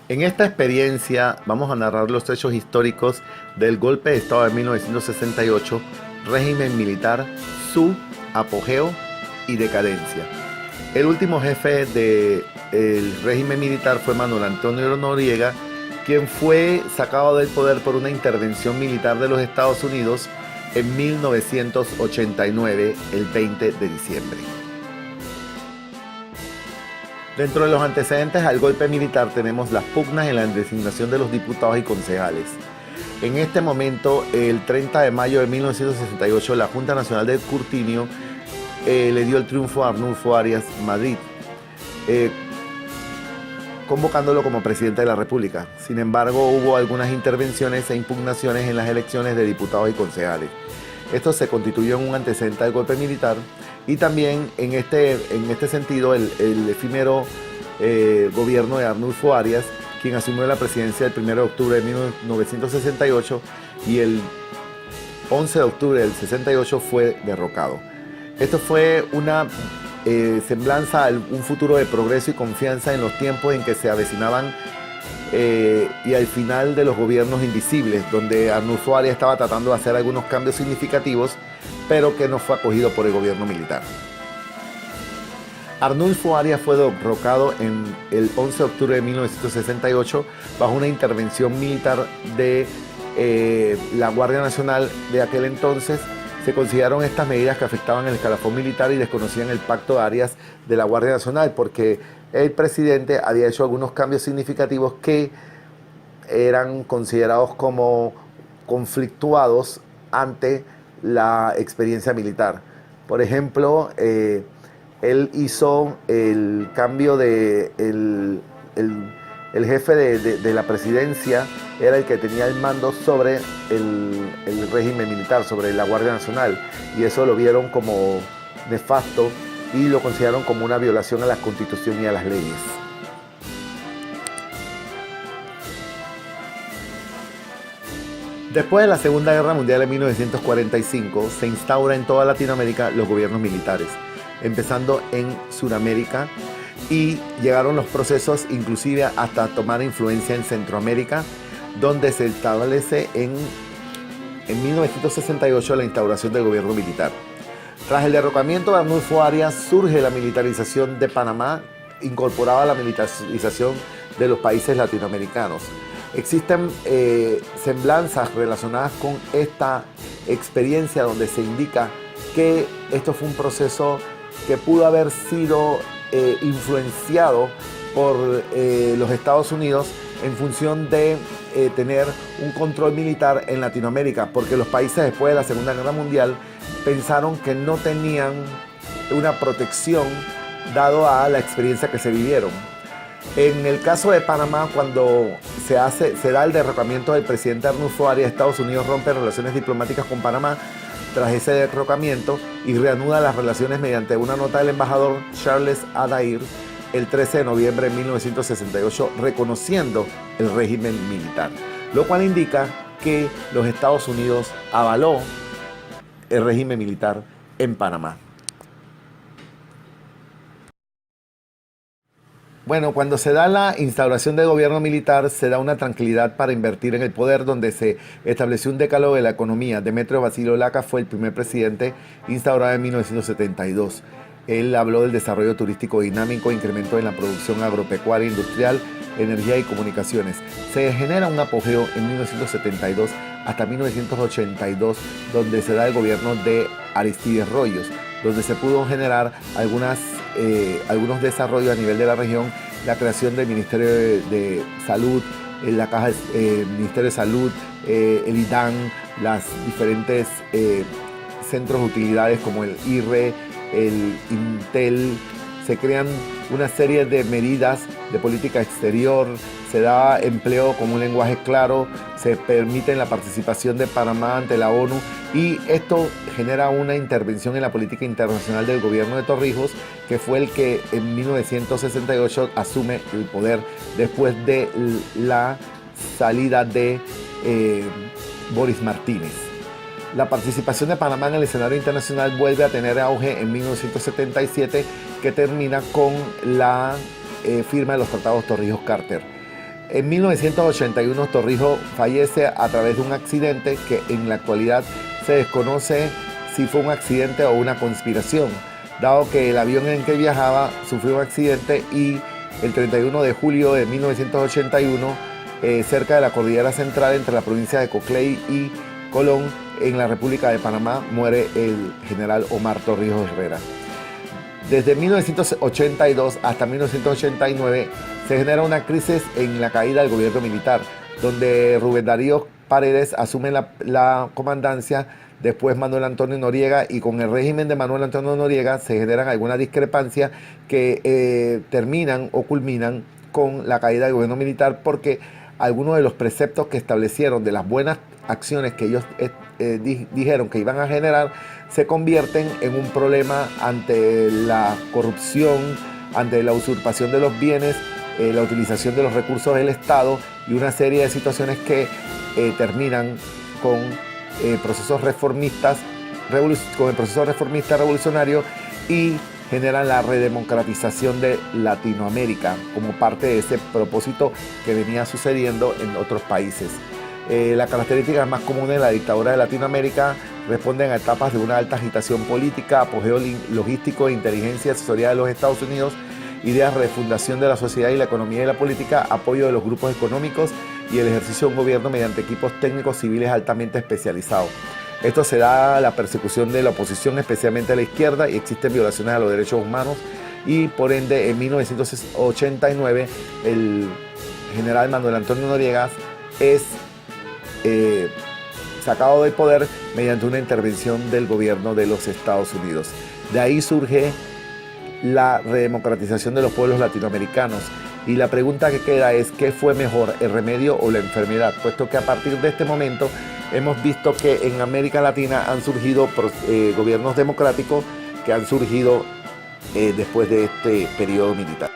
En esta experiencia vamos a narrar los hechos históricos del golpe de Estado de 1968, régimen militar, su apogeo y decadencia. El último jefe del régimen militar fue Manuel Antonio Noriega, quien fue sacado del poder por una intervención militar de los Estados Unidos en 1989, el 20 de diciembre. Dentro de los antecedentes al golpe militar tenemos las pugnas en la designación de los diputados y concejales. En este momento, el 30 de mayo de 1968, la Junta Nacional de Escrutinio le dio el triunfo a Arnulfo Arias Madrid, convocándolo como presidente de la República. Sin embargo, hubo algunas intervenciones e impugnaciones en las elecciones de diputados y concejales. Esto se constituyó en un antecedente del golpe militar y también en este sentido el efímero gobierno de Arnulfo Arias, quien asumió la presidencia el 1 de octubre de 1968 y el 11 de octubre del 68 fue derrocado. Esto fue una semblanza a un futuro de progreso y confianza en los tiempos en que se avecinaban y al final de los gobiernos invisibles, donde Arnulfo Arias estaba tratando de hacer algunos cambios significativos, pero que no fue acogido por el gobierno militar. Arnulfo Arias fue derrocado en el 11 de octubre de 1968 bajo una intervención militar de la Guardia Nacional de aquel entonces. Se consideraron estas medidas que afectaban el escalafón militar y desconocían el pacto de Arias de la Guardia Nacional, porque el presidente había hecho algunos cambios significativos que eran considerados como conflictuados ante la experiencia militar. Por ejemplo, él hizo el cambio de el jefe de la presidencia era el que tenía el mando sobre el régimen militar, sobre la Guardia Nacional, y eso lo vieron como nefasto y lo consideraron como una violación a la Constitución y a las leyes. Después de la Segunda Guerra Mundial en 1945, se instaura en toda Latinoamérica los gobiernos militares, empezando en Sudamérica, y llegaron los procesos inclusive hasta tomar influencia en Centroamérica, donde se establece en 1968 la instauración del gobierno militar. Tras el derrocamiento de Arnulfo Arias surge la militarización de Panamá, incorporada a la militarización de los países latinoamericanos. Existen semblanzas relacionadas con esta experiencia donde se indica que esto fue un proceso que pudo haber sido influenciado por los Estados Unidos en función de tener un control militar en Latinoamérica, porque los países después de la Segunda Guerra Mundial pensaron que no tenían una protección dado a la experiencia que se vivieron. En el caso de Panamá, cuando se da el derrocamiento del presidente Arnulfo Arias, Estados Unidos rompe relaciones diplomáticas con Panamá tras ese derrocamiento y reanuda las relaciones mediante una nota del embajador Charles Adair el 13 de noviembre de 1968, reconociendo el régimen militar, lo cual indica que los Estados Unidos avaló el régimen militar en Panamá. Bueno, cuando se da la instauración del gobierno militar, se da una tranquilidad para invertir en el poder, donde se estableció un decálogo de la economía. Demetrio Basilio Laca fue el primer presidente instaurado en 1972. Él habló del desarrollo turístico dinámico, incremento en la producción agropecuaria, industrial, energía y comunicaciones. Se genera un apogeo en 1972 hasta 1982, donde se da el gobierno de Aristides Royos, donde se pudo generar algunos desarrollos a nivel de la región, la creación del Ministerio de Salud, la Caja Ministerio de Salud, el IDAN, las diferentes centros de utilidades como el IRRE, el Intel. Se crean una serie de medidas de política exterior, se da empleo como un lenguaje claro, se permite la participación de Panamá ante la ONU, y esto genera una intervención en la política internacional del gobierno de Torrijos, que fue el que en 1968 asume el poder después de la salida de Boris Martínez. La participación de Panamá en el escenario internacional vuelve a tener auge en 1977, que termina con la firma de los tratados Torrijos-Carter. En 1981 Torrijos fallece a través de un accidente que en la actualidad se desconoce si fue un accidente o una conspiración, dado que el avión en que viajaba sufrió un accidente y el 31 de julio de 1981, cerca de la cordillera central entre la provincia de Coclé y Colón, en la República de Panamá, muere el general Omar Torrijos Herrera. Desde 1982 hasta 1989 se genera una crisis en la caída del gobierno militar, donde Rubén Darío Paredes asume la comandancia, después Manuel Antonio Noriega, y con el régimen de Manuel Antonio Noriega se generan algunas discrepancias que terminan o culminan con la caída del gobierno militar, porque algunos de los preceptos que establecieron de las buenas acciones que ellos dijeron que iban a generar se convierten en un problema ante la corrupción, ante la usurpación de los bienes, la utilización de los recursos del Estado y una serie de situaciones que terminan con procesos reformistas, con el proceso reformista revolucionario, y generan la redemocratización de Latinoamérica como parte de ese propósito que venía sucediendo en otros países. Las características más comunes de la dictadura de Latinoamérica responden a etapas de una alta agitación política, apogeo logístico de inteligencia y asesoría de los Estados Unidos, ideas de refundación de la sociedad y la economía y la política, apoyo de los grupos económicos y el ejercicio de un gobierno mediante equipos técnicos civiles altamente especializados. Esto se da a la persecución de la oposición, especialmente a la izquierda, y existen violaciones a los derechos humanos, y por ende en 1989 el general Manuel Antonio Noriega es sacado del poder mediante una intervención del gobierno de los Estados Unidos. De ahí surge la redemocratización de los pueblos latinoamericanos, y la pregunta que queda es: ¿qué fue mejor, el remedio o la enfermedad? Puesto que a partir de este momento hemos visto que en América Latina han surgido gobiernos democráticos que han surgido después de este periodo militar.